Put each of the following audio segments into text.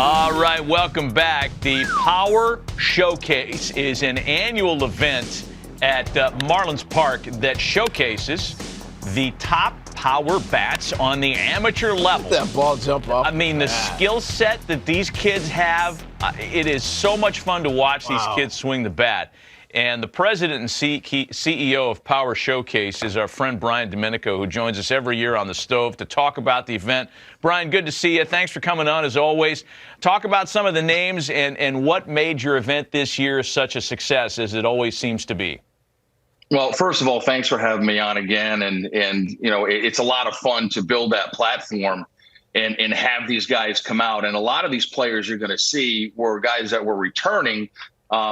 All right, welcome back. The Power Showcase is an annual event at Marlins Park that showcases the top power bats on the amateur level. Let that ball jump up. I mean, the skill set that these kids have, it is so much fun to watch these kids swing the bat. And the president and CEO of Power Showcase is our friend Brian Domenico, who joins us every year on the stove to talk about the event. Brian, good to see you. Thanks for coming on, as always. Talk about some of the names and what made your event this year such a success, as it always seems to be. Well, first of all, thanks for having me on again. And you know, it's a lot of fun to build that platform and have these guys come out. And a lot of these players you're going to see were guys that were returning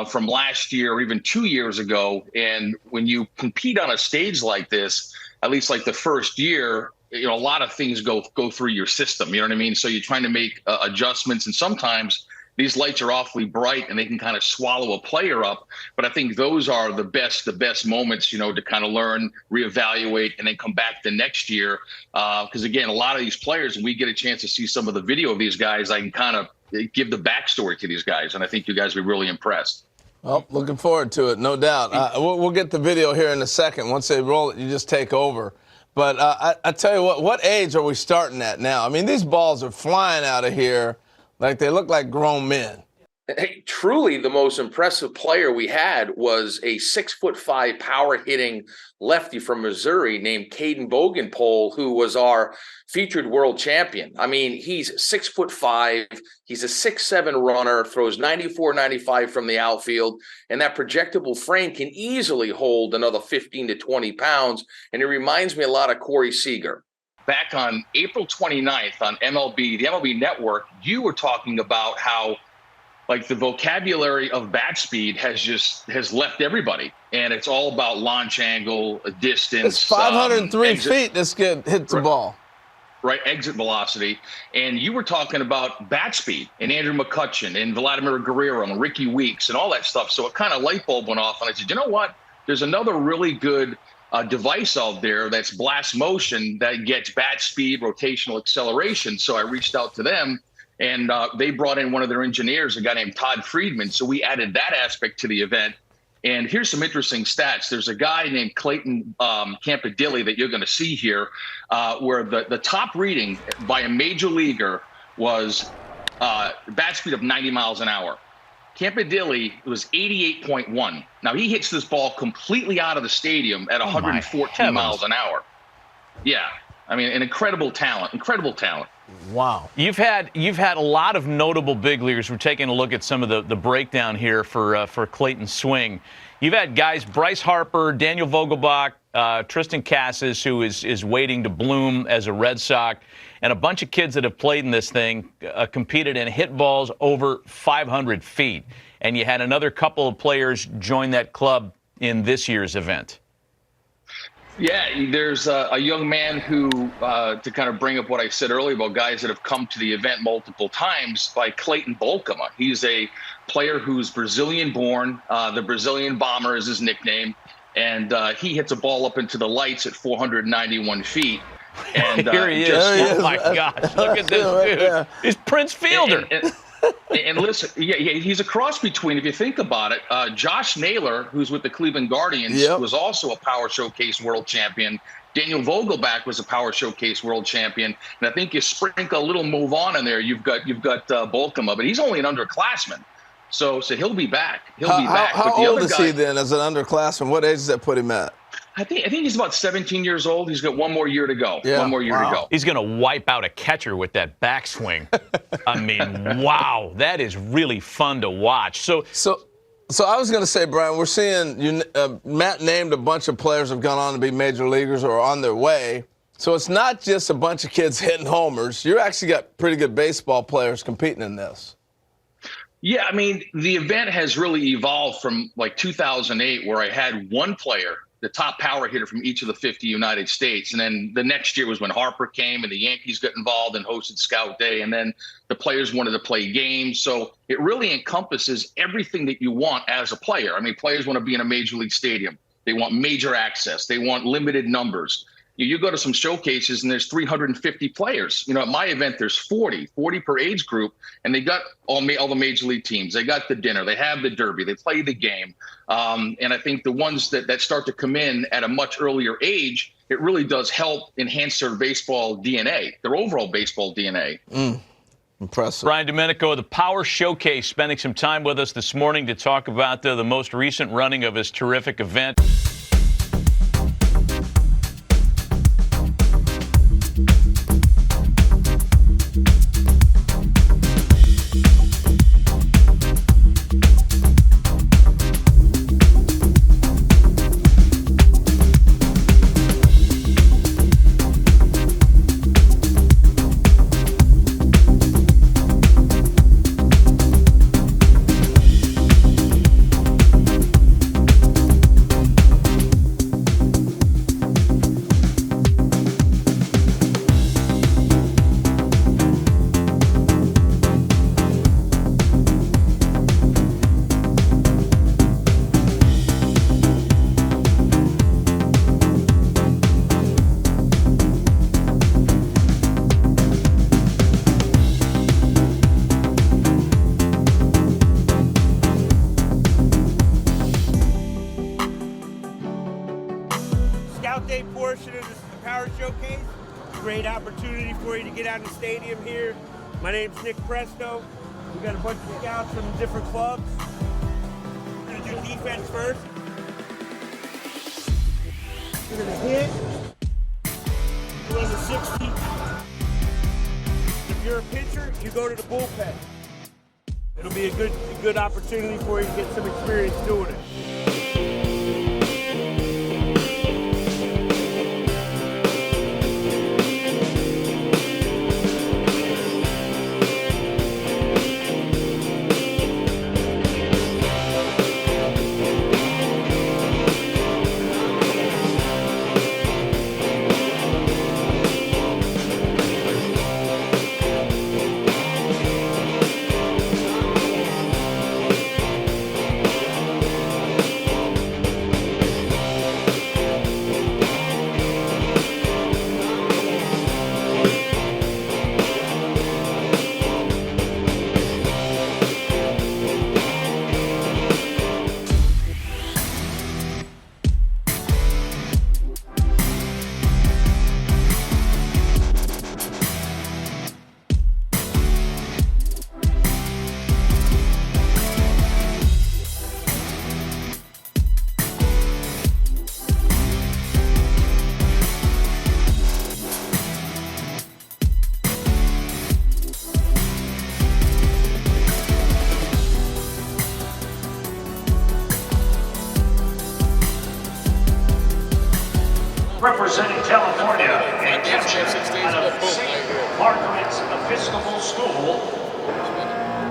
from last year or even 2 years ago. And when you compete on a stage like this, at least like the first year, you know, a lot of things go through your system. You know what I mean? So you're trying to make adjustments, and sometimes these lights are awfully bright and they can kind of swallow a player up. But I think those are the best moments, you know, to kind of learn, reevaluate, and then come back the next year. Because again, a lot of these players, when we get a chance to see some of the video of these guys, I can kind of give the backstory to these guys, and I think you guys will be really impressed. Well, looking forward to it, no doubt. We'll get the video here in a second. Once they roll it, you just take over. But I tell you what age are we starting at now? I mean, these balls are flying out of here like they look like grown men. Hey, truly the most impressive player we had was a 6'5" power hitting lefty from Missouri named Caden Bogenpole, who was our featured world champion. I mean, he's 6'5", he's a 6'7" runner, throws 94, 95 from the outfield, and that projectable frame can easily hold another 15 to 20 pounds. And it reminds me a lot of Corey Seager. Back on April 29th on the MLB Network, you were talking about how like the vocabulary of bat speed has left everybody, and it's all about launch angle, distance. It's 503 feet this kid hits the ball. Right, exit velocity. And you were talking about bat speed and Andrew McCutchen and Vladimir Guerrero and Ricky Weeks and all that stuff. So it kind of light bulb went off, and I said, you know what? There's another really good device out there that's blast motion that gets bat speed, rotational acceleration. So I reached out to them. And they brought in one of their engineers, a guy named Todd Friedman. So we added that aspect to the event. And here's some interesting stats. There's a guy named Clayton Campadilli that you're going to see here, where the top reading by a major leaguer was bat speed of 90 miles an hour. Campadilli was 88.1. Now, he hits this ball completely out of the stadium at 114 miles an hour. Yeah. I mean, an incredible talent. Wow. You've had a lot of notable big leaguers. We're taking a look at some of the breakdown here for Clayton's swing. You've had guys, Bryce Harper, Daniel Vogelbach, Tristan Casas, who is waiting to bloom as a Red Sox, and a bunch of kids that have played in this thing, competed and hit balls over 500 feet. And you had another couple of players join that club in this year's event. Yeah, there's a young man who, to kind of bring up what I said earlier about guys that have come to the event multiple times, by Clayton Bolkema. He's a player who's Brazilian-born. The Brazilian Bomber is his nickname. And he hits a ball up into the lights at 491 feet. And here he is. Oh, my gosh. Look at this dude. He's Prince Fielder. And listen, yeah, he's a cross between, if you think about it, Josh Naylor, who's with the Cleveland Guardians, was also a Power Showcase world champion. Daniel Vogelbach was a Power Showcase world champion. And I think you sprinkle a little move on in there, you've got Bolkema, but he's only an underclassman. So he'll be back. How old is he then as an underclassman? What age does that put him at? I think he's about 17 years old. He's got one more year to go. Yeah. One more year to go. He's going to wipe out a catcher with that backswing. I mean, wow, that is really fun to watch. So I was going to say, Brian, we're seeing Matt named a bunch of players have gone on to be major leaguers or are on their way. So it's not just a bunch of kids hitting homers. You actually got pretty good baseball players competing in this. Yeah, I mean, the event has really evolved from like 2008, where I had one player, the top power hitter from each of the 50 United States. And then the next year was when Harper came and the Yankees got involved and hosted Scout Day. And then the players wanted to play games. So it really encompasses everything that you want as a player. I mean, players want to be in a major league stadium. They want major access. They want limited numbers. You go to some showcases and there's 350 players. At my event, there's 40 per age group, and they got all the major league teams. They got the dinner, they have the derby, they play the game. And I think the ones that start to come in at a much earlier age, it really does help enhance their baseball DNA, their overall baseball DNA. Impressive. Brian Domenico of the Power Showcase spending some time with us this morning to talk about the most recent running of his terrific event. Scout Day portion of the Power Showcase. Great opportunity for you to get out in the stadium here. My name's Nick Presto. We got a bunch of scouts from different clubs. We're gonna do defense first. We're gonna hit. Run the 60. If you're a pitcher, you go to the bullpen. It'll be a good opportunity for you to get some experience doing it. Representing California, a catcher out of St. Margaret's Episcopal School.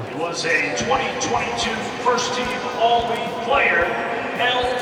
He was a 2022 First Team All-League player, L.